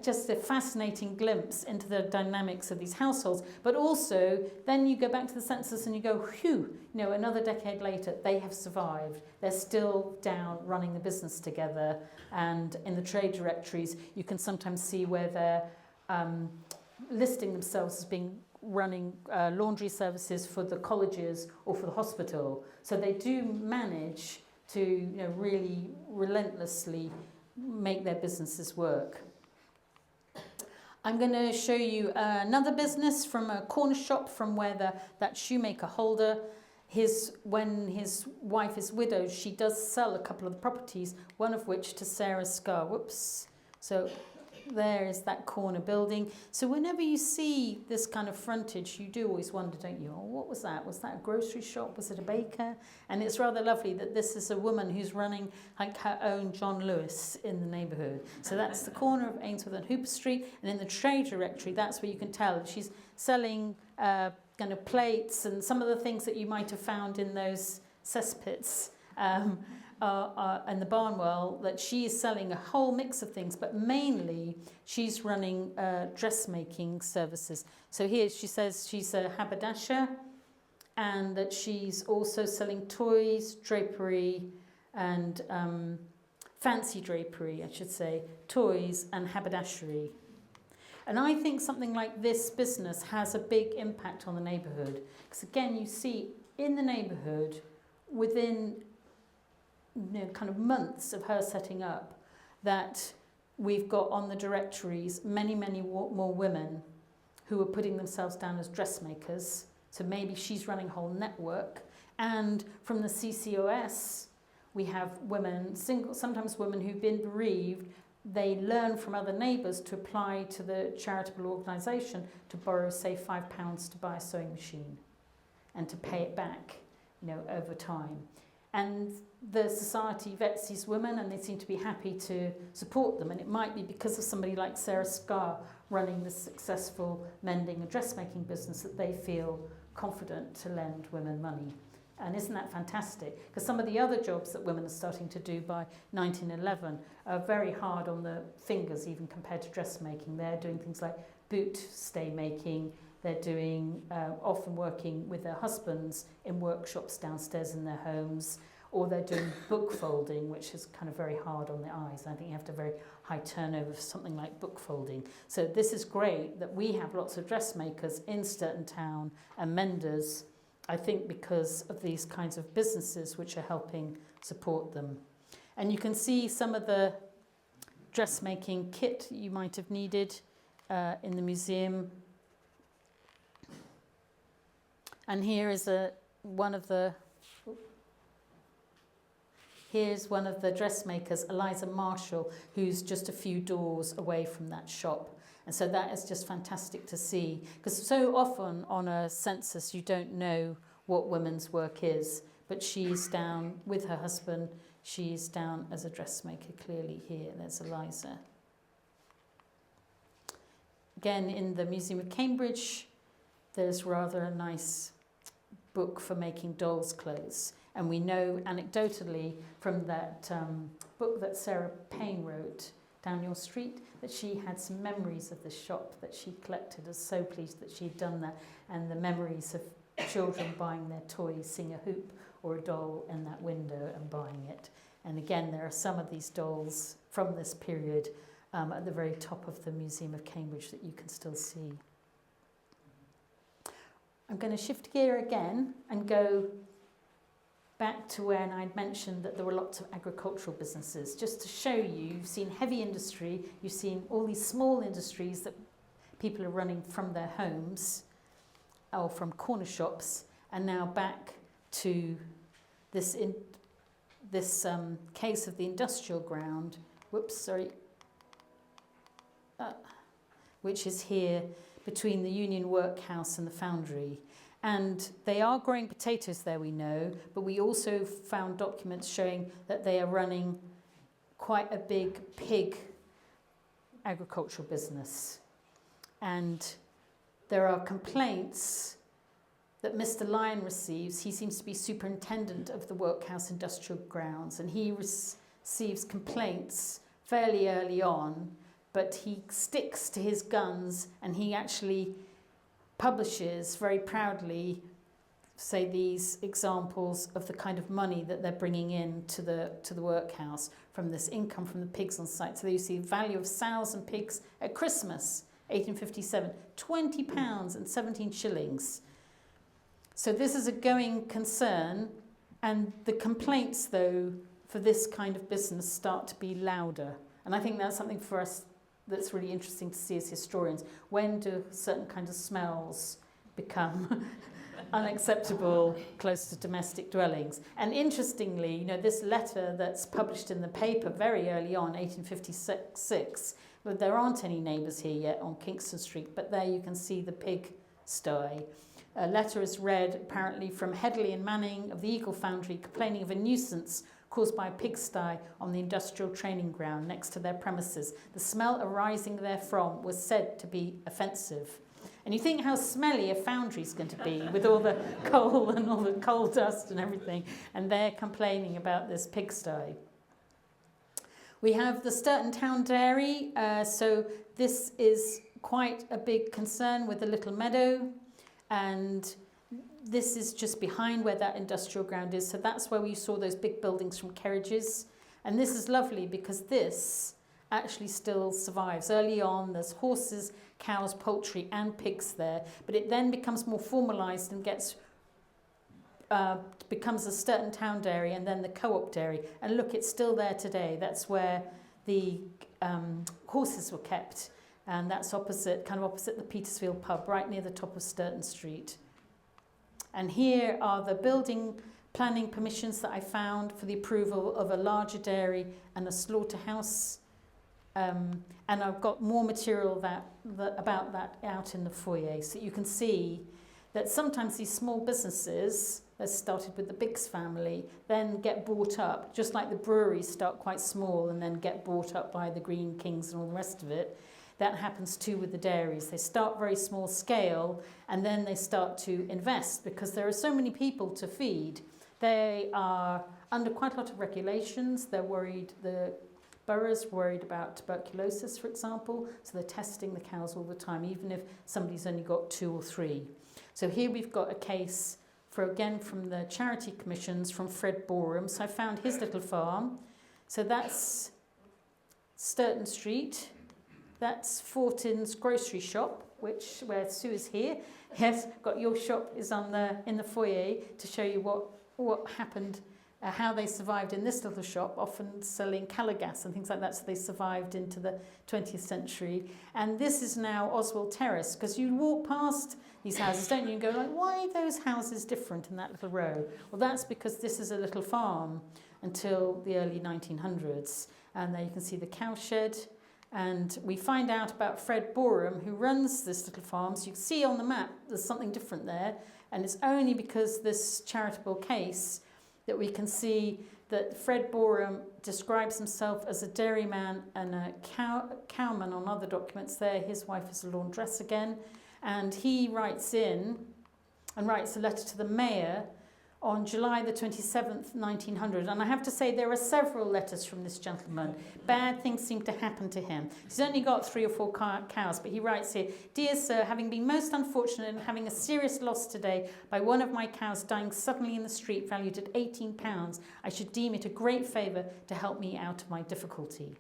just a fascinating glimpse into the dynamics of these households. But also, then you go back to the census and you go, phew, another decade later, they have survived. They're still down running the business together. And in the trade directories, you can sometimes see where they're listing themselves as being running laundry services for the colleges or for the hospital. So they do manage to really relentlessly make their businesses work. I'm going to show you another business from a corner shop from where that shoemaker Holder, when his wife is widowed, she does sell a couple of the properties, one of which to Sarah Scar. Whoops. So there is that corner building. So whenever you see this kind of frontage, you do always wonder, don't you? Oh, what was that? Was that a grocery shop? Was it a baker? And it's rather lovely that this is a woman who's running like her own John Lewis in the neighbourhood. So that's the corner of Ainsworth and Hooper Street. And in the trade directory, that's where you can tell she's selling kind of plates and some of the things that you might have found in those cesspits. And the Barnwell, that she is selling a whole mix of things, but mainly she's running dressmaking services. So here she says she's a haberdasher, and that she's also selling toys, drapery, and fancy drapery, I should say, toys and haberdashery. And I think something like this business has a big impact on the neighbourhood. Because again, you see in the neighbourhood, within kind of months of her setting up, that we've got on the directories many more women who are putting themselves down as dressmakers. So maybe she's running a whole network. And from the CCOS, we have women, sometimes women who've been bereaved. They learn from other neighbours to apply to the charitable organisation to borrow, say, £5 to buy a sewing machine and to pay it back, over time. And the society vets these women, and they seem to be happy to support them. And it might be because of somebody like Sarah Scar running this successful mending and dressmaking business that they feel confident to lend women money. And isn't that fantastic? Because some of the other jobs that women are starting to do by 1911 are very hard on the fingers, even compared to dressmaking. They're doing things like boot stay making. They're doing, often working with their husbands in workshops downstairs in their homes, or they're doing book folding, which is kind of very hard on the eyes. I think you have to have a very high turnover for something like book folding. So this is great that we have lots of dressmakers in Sturton Town and menders, I think because of these kinds of businesses which are helping support them. And you can see some of the dressmaking kit you might have needed in the museum. And here is one of the dressmakers, Eliza Marshall, who's just a few doors away from that shop. And so that is just fantastic to see, because so often on a census you don't know what women's work is, but she's down with her husband. She's down as a dressmaker clearly here. There's Eliza. Again, in the Museum of Cambridge, there's rather a nice book for making dolls' clothes. And we know anecdotally from that book that Sarah Payne wrote, Down Your Street, that she had some memories of the shop that she collected. Was so pleased that she'd done that, and the memories of children buying their toys, seeing a hoop or a doll in that window and buying it. And again, there are some of these dolls from this period at the very top of the Museum of Cambridge that you can still see. I'm going to shift gear again and go back to when I'd mentioned that there were lots of agricultural businesses. Just to show you, you've seen heavy industry, you've seen all these small industries that people are running from their homes or from corner shops, and now back to this case of the industrial ground, which is here between the Union Workhouse and the foundry. And they are growing potatoes there, we know, but we also found documents showing that they are running quite a big pig agricultural business. And there are complaints that Mr. Lyon receives. He seems to be superintendent of the workhouse industrial grounds, and he receives complaints fairly early on, but he sticks to his guns, and he actually publishes very proudly, say, these examples of the kind of money that they're bringing in to the workhouse from this income from the pigs on site. So there you see the value of sows and pigs at Christmas, 1857, £20 and 17 shillings. So this is a going concern, and the complaints, though, for this kind of business start to be louder. And I think that's something for us that's really interesting to see as historians. When do certain kinds of smells become unacceptable close to domestic dwellings? And interestingly, you know, this letter that's published in the paper very early on, 1856, but there aren't any neighbours here yet on Kingston Street, but there you can see the pig sty. A letter is read apparently from Headley and Manning of the Eagle Foundry, complaining of a nuisance caused by a pigsty on the industrial training ground next to their premises. The smell arising therefrom was said to be offensive. And you think how smelly a foundry is going to be with all the coal and all the coal dust and everything, and they're complaining about this pigsty. We have the Sturton Town dairy, so this is quite a big concern with the little meadow, and this is just behind where that industrial ground is. So that's where we saw those big buildings from carriages. And this is lovely because this actually still survives. Early on, there's horses, cows, poultry and pigs there. But it then becomes more formalised and becomes the Sturton Town dairy and then the co-op dairy. And look, it's still there today. That's where the horses were kept. And that's opposite the Petersfield pub, right near the top of Sturton Street. And here are the building planning permissions that I found for the approval of a larger dairy and a slaughterhouse. And I've got more material about that out in the foyer. So you can see that sometimes these small businesses that started with the Biggs family then get bought up, just like the breweries start quite small and then get bought up by the Green Kings and all the rest of it. That happens too with the dairies. They start very small scale and then they start to invest because there are so many people to feed. They are under quite a lot of regulations. They're worried, the boroughs worried about tuberculosis, for example, so they're testing the cows all the time, even if somebody's only got 2 or 3. So here we've got a case again from the charity commissions from Fred Boreham. So I found his little farm. So that's Sturton Street. That's Fortin's grocery shop, where Sue is here. Yes, got your shop is in the foyer to show you what happened, how they survived in this little shop, often selling calogas and things like that. So they survived into the 20th century. And this is now Oswald Terrace, because you walk past these houses, don't you, and go like, why are those houses different in that little row? Well, that's because this is a little farm until the early 1900s. And there you can see the cowshed. And we find out about Fred Boreham, who runs this little farm. So you can see on the map there's something different there. And it's only because this charitable case that we can see that Fred Boreham describes himself as a dairyman and a cowman on other documents there. His wife is a laundress again. And he writes in and writes a letter to the mayor on July the 27th, 1900. And I have to say there are several letters from this gentleman. Bad things seem to happen to him. He's only got 3 or 4 cows, but he writes here, "Dear sir, having been most unfortunate and having a serious loss today by one of my cows dying suddenly in the street valued at £18, I should deem it a great favour to help me out of my difficulty."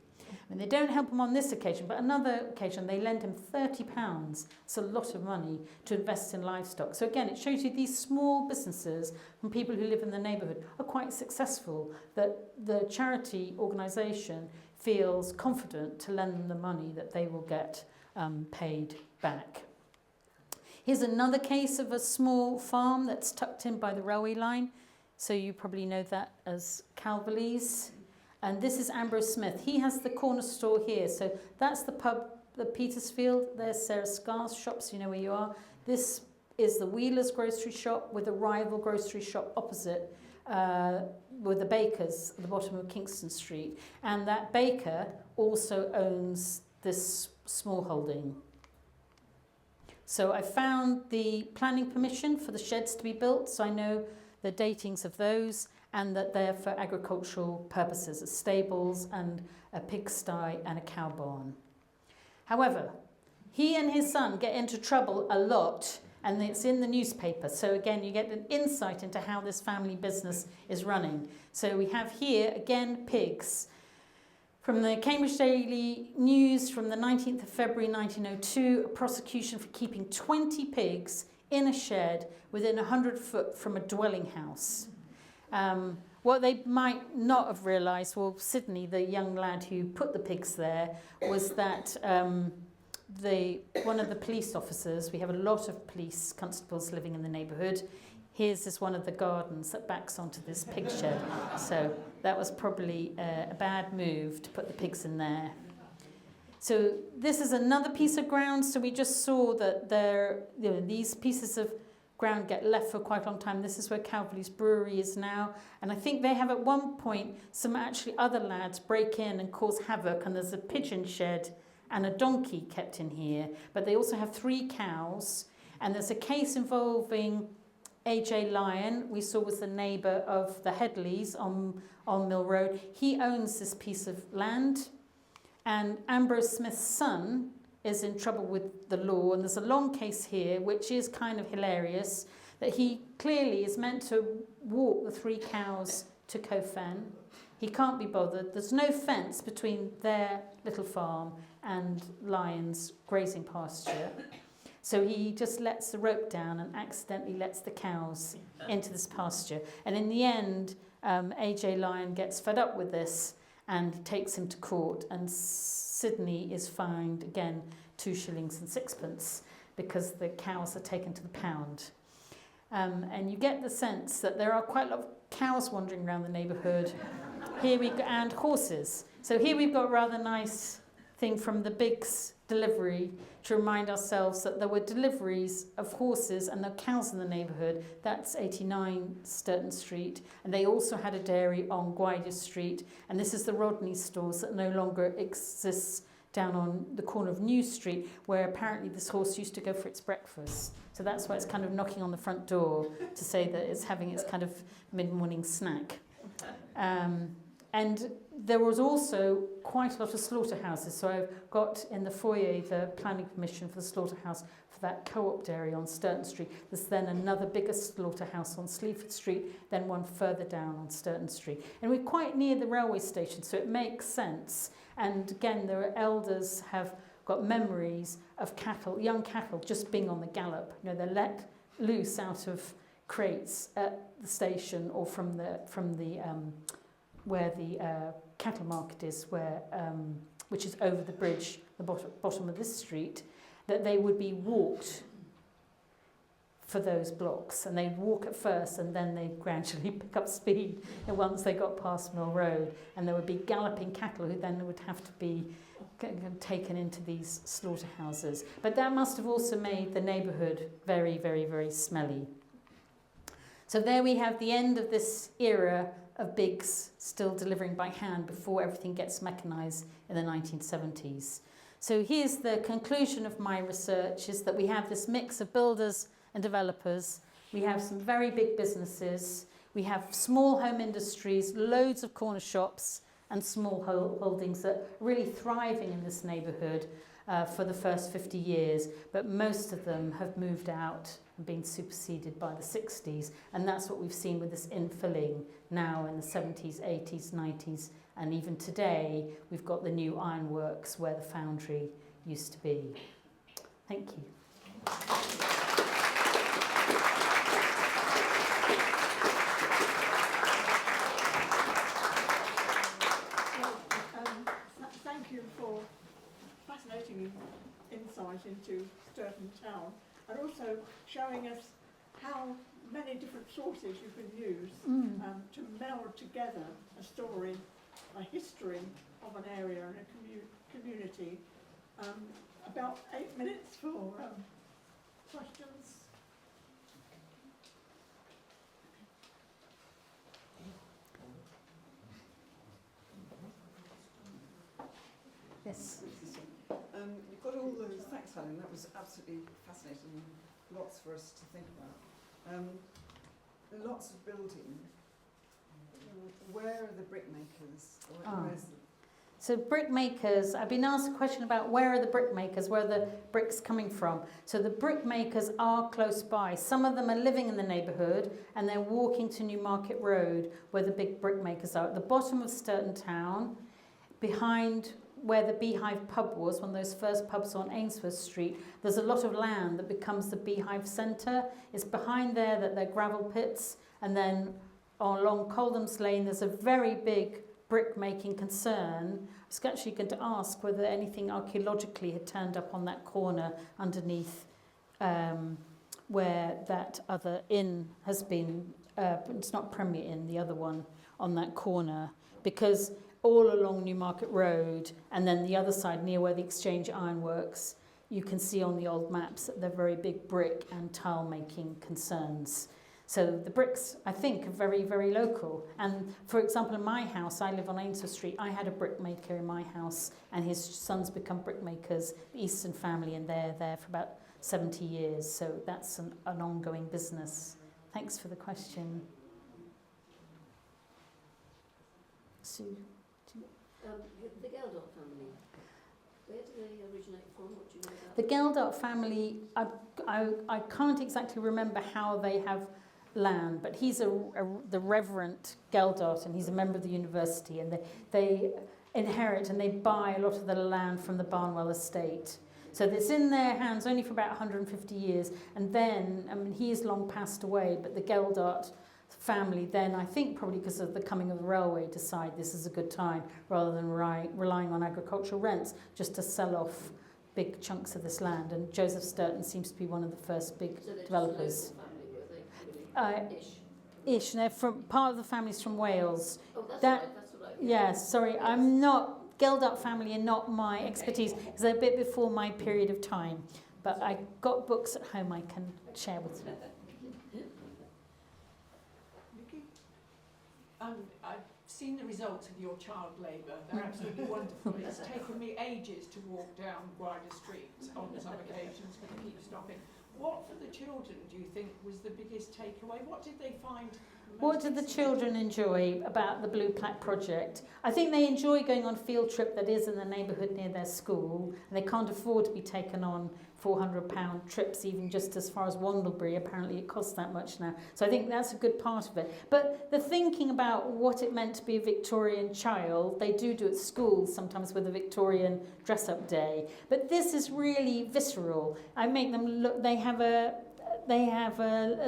And they don't help him on this occasion, but another occasion they lend him £30. It's a lot of money to invest in livestock. So again, it shows you these small businesses from people who live in the neighbourhood are quite successful, that the charity organisation feels confident to lend them the money that they will get paid back. Here's another case of a small farm that's tucked in by the railway line. So you probably know that as Calverley's. And this is Ambrose Smith. He has the corner store here. So that's the pub, the Petersfield. There's Sarah Scar's shop, so you know where you are. This is the Wheeler's grocery shop with a rival grocery shop opposite with the bakers at the bottom of Kingston Street. And that baker also owns this small holding. So I found the planning permission for the sheds to be built, so I know the datings of those and that they're for agricultural purposes, as stables and a pigsty and a cow barn. However, he and his son get into trouble a lot, and it's in the newspaper. So again, you get an insight into how this family business is running. So we have here, again, pigs. From the Cambridge Daily News from the 19th of February 1902, a prosecution for keeping 20 pigs in a shed within 100 foot from a dwelling house. What they might not have realised, well, Sidney, the young lad who put the pigs there, was that one of the police officers, we have a lot of police constables living in the neighbourhood, his is one of the gardens that backs onto this pig shed. So that was probably a bad move to put the pigs in there. So this is another piece of ground. So we just saw that these pieces of ground get left for quite a long time. This is where Calvary's brewery is now. And I think they have at one point some actually other lads break in and cause havoc. And there's a pigeon shed and a donkey kept in here. But they also have 3 cows. And there's a case involving A.J. Lyon, we saw was the neighbour of the Headleys on Mill Road. He owns this piece of land, and Ambrose Smith's son is in trouble with the law, and there's a long case here which is kind of hilarious, that he clearly is meant to walk the 3 cows to Cofen. He can't be bothered. There's no fence between their little farm and Lyon's grazing pasture. So he just lets the rope down and accidentally lets the cows into this pasture. And in the end, A.J. Lyon gets fed up with this and takes him to court. And Sidney is fined, again, 2 shillings and 6pence because the cows are taken to the pound. And you get the sense that there are quite a lot of cows wandering around the neighbourhood. Here we go, and horses. So here we've got a rather nice thing from the Biggs delivery to remind ourselves that there were deliveries of horses and the cows in the neighbourhood. That's 89 Sturton Street, and they also had a dairy on Gwydir Street, and this is the Rodney stores that no longer exists down on the corner of New Street, where apparently this horse used to go for its breakfast. So that's why it's kind of knocking on the front door to say that it's having its kind of mid-morning snack. And there was also quite a lot of slaughterhouses. So I've got in the foyer the planning permission for the slaughterhouse for that co-op dairy on Sturton Street. There's then another bigger slaughterhouse on Sleaford Street, then one further down on Sturton Street. And we're quite near the railway station, so it makes sense. And again, the elders have got memories of cattle, young cattle, just being on the gallop. You know, they're let loose out of crates at the station or from the where the cattle market is, where which is over the bridge, the bottom of this street, that they would be walked for those blocks, and they'd walk at first and then they'd gradually pick up speed once they got past Mill Road, and there would be galloping cattle who then would have to be taken into these slaughterhouses. But that must have also made the neighbourhood very, very, very smelly. So there we have the end of this era of Biggs still delivering by hand before everything gets mechanised in the 1970s. So here's the conclusion of my research, is that we have this mix of builders and developers. We have some very big businesses. We have small home industries, loads of corner shops and small holdings that are really thriving in this neighbourhood for the first 50 years, but most of them have moved out and been superseded by the 60s, and that's what we've seen with this infilling now in the 70s, 80s, 90s, and even today we've got the new ironworks where the foundry used to be. Thank you. Thank you for fascinating insight into Sturton Town, and also showing us how many different sources you can use to meld together a story, a history of an area and a community. About 8 minutes for questions. Yes. thanks, Helen. That was absolutely fascinating. Lots for us to think about. Lots of building. Where are the brickmakers? Where's the... So brickmakers, I've been asked a question about where are the brickmakers, where are the bricks coming from. So the brickmakers are close by. Some of them are living in the neighbourhood and they're walking to Newmarket Road where the big brickmakers are. At the bottom of Sturton Town, behind where the Beehive pub was, one of those first pubs on Ainsworth Street, there's a lot of land that becomes the Beehive Centre. It's behind there that they're gravel pits, and then along Coldham's Lane there's a very big brick-making concern. I was actually going to ask whether anything archaeologically had turned up on that corner underneath where that other inn has been, it's not Premier Inn, the other one on that corner, because all along Newmarket Road and then the other side near where the Exchange Ironworks, you can see on the old maps that they're very big brick and tile making concerns. So the bricks, I think, are very, very local. And for example, in my house, I live on Ainsworth Street, I had a brickmaker in my house and his sons become brickmakers, the Easton family, and they're there for about 70 years. So that's an ongoing business. Thanks for the question. Sue? The Geldart family, where do they originate from? What do you know about The Geldart family, I can't exactly remember how they have land, but he's the Reverend Geldart, and he's a member of the university, and they inherit and they buy a lot of the land from the Barnwell estate. So it's in their hands only for about 150 years, and then, I mean, he is long passed away, but the Geldart family then, I think probably because of the coming of the railway, decide this is a good time, rather than relying on agricultural rents, just to sell off big chunks of this land. And Joseph Sturton seems to be one of the first big developers. Ish, and they're from, part of the family's from Wales. Oh, that's right, that's what I... Yeah, sorry, yes. I'm not, Geldart family are not my expertise, because they're a bit before my period of time. But I got books at home I can share with you. Nikki? I've seen the results of your child labour. They're absolutely wonderful. It's taken me ages to walk down Gwyder Street on some occasions, but I keep stopping. What for the children do you think was the biggest takeaway? What did they find most What did the children enjoy about the Blue Plaque project? I think they enjoy going on a field trip that is in the neighbourhood near their school, and they can't afford to be taken on £400 trips even just as far as Wandlebury. Apparently it costs that much now. So I think that's a good part of it. But the thinking about what it meant to be a Victorian child, they do at school sometimes with a Victorian dress-up day. But this is really visceral. I make them look, they have a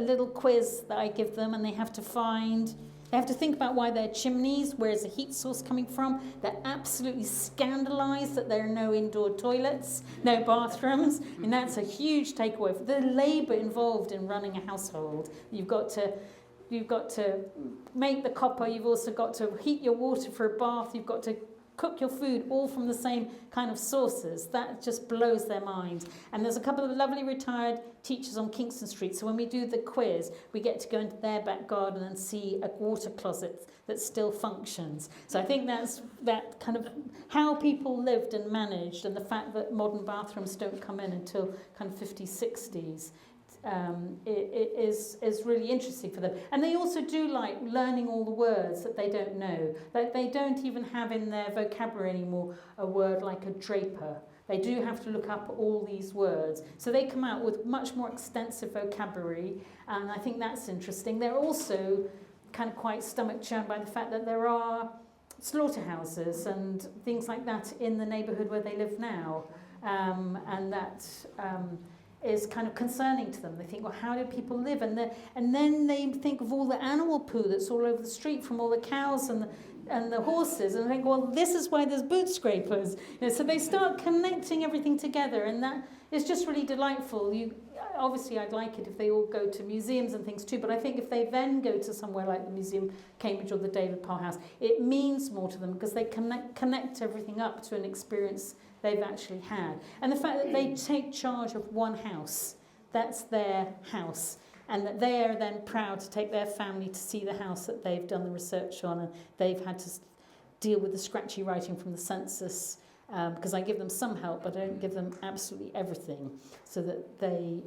little quiz that I give them, and they have to think about why they're chimneys, where's the heat source coming from. They're absolutely scandalised that there are no indoor toilets, no bathrooms. I mean, that's a huge takeaway. For the labour involved in running a household, you've got to make the copper, you've also got to heat your water for a bath, you've got to cook your food all from the same kind of sources. That just blows their minds. And there's a couple of lovely retired teachers on Kingston Street, so when we do the quiz, we get to go into their back garden and see a water closet that still functions. So I think that's that kind of how people lived and managed, and the fact that modern bathrooms don't come in until kind of 50s, 60s. It is really interesting for them. And they also do like learning all the words that they don't know. Like they don't even have in their vocabulary anymore a word like a draper. They do have to look up all these words. So they come out with much more extensive vocabulary, and I think that's interesting. They're also kind of quite stomach-churned by the fact that there are slaughterhouses and things like that in the neighbourhood where they live now. And that is kind of concerning to them. They think, well, how do people live? And then they think of all the animal poo that's all over the street from all the cows and the horses, and think, well, this is why there's boot scrapers. You know, so they start connecting everything together, and that is just really delightful. Obviously, I'd like it if they all go to museums and things too, but I think if they then go to somewhere like the Museum Cambridge or the David Parr House, it means more to them because they connect everything up to an experience they've actually had. And the fact that they take charge of one house, that's their house, and that they are then proud to take their family to see the house that they've done the research on, and they've had to deal with the scratchy writing from the census because I give them some help, but I don't give them absolutely everything, so that they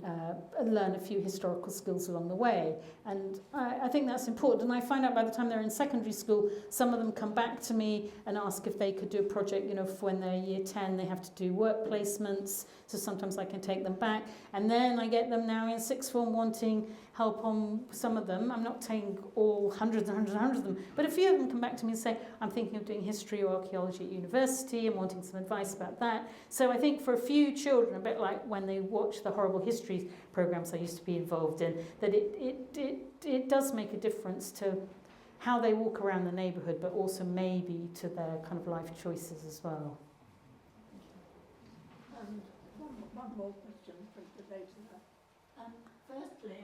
learn a few historical skills along the way. And I think that's important. And I find out by the time they're in secondary school, some of them come back to me and ask if they could do a project, you know, for when they're year 10, they have to do work placements. So sometimes I can take them back. And then I get them now in sixth form wanting help on some of them. I'm not saying all hundreds and hundreds of them, but a few of them come back to me and say, I'm thinking of doing history or archaeology at university and wanting some advice about that. So I think for a few children, a bit like when they watch the horrible history programs I used to be involved in, that it does make a difference to how they walk around the neighbourhood, but also maybe to their kind of life choices as well. And one more question from the lady there. Firstly,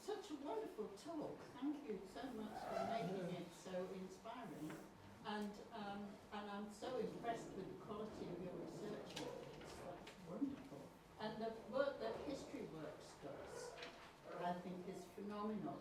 such a wonderful talk. Thank you so much for making it so inspiring. And I'm so impressed with the quality of your research. That's wonderful. And the work that History Works does, I think, is phenomenal.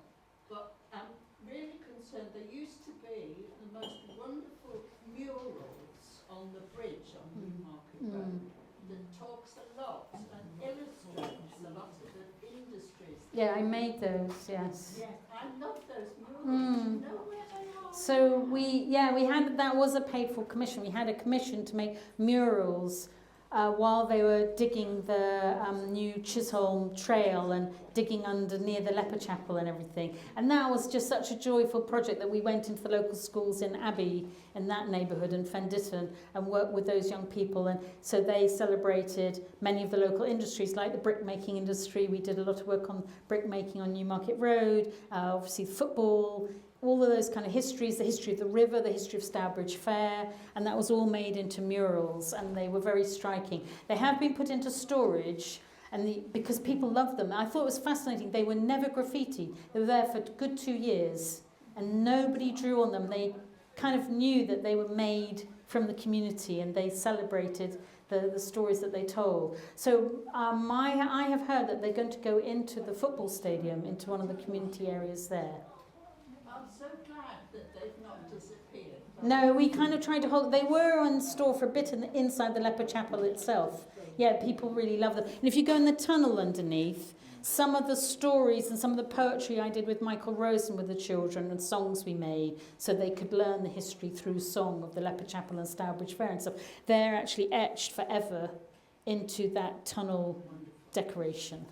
But I'm really concerned. There used to be the most wonderful murals on the bridge on Newmarket Road that talks a lot and illustrates a lot of the industries. Yeah, I made those, yes. Yes, I love those murals. Do you know where they are? So we had, that was a paid for commission. We had a commission to make murals while they were digging the new Chisholm Trail and digging under near the Leper Chapel and everything. And that was just such a joyful project that we went into the local schools in Abbey, in that neighbourhood, and Fenditton, and worked with those young people. And so they celebrated many of the local industries, like the brickmaking industry. We did a lot of work on brickmaking on Newmarket Road, obviously football, all of those kind of histories, the history of the river, the history of Stourbridge Fair, and that was all made into murals, and they were very striking. They have been put into storage, and because people love them. I thought it was fascinating. They were never graffiti. They were there for a good 2 years, and nobody drew on them. They kind of knew that they were made from the community, and they celebrated the stories that they told. So I have heard that they're going to go into the football stadium, into one of the community areas there. I'm so glad that they've not disappeared. No, we kind of tried to hold. They were on store for a bit inside the Leper Chapel itself. Yeah, people really love them. And if you go in the tunnel underneath, some of the stories and some of the poetry I did with Michael Rosen with the children and songs we made so they could learn the history through song of the Leper Chapel and Stourbridge Fair and stuff, they're actually etched forever into that tunnel decoration.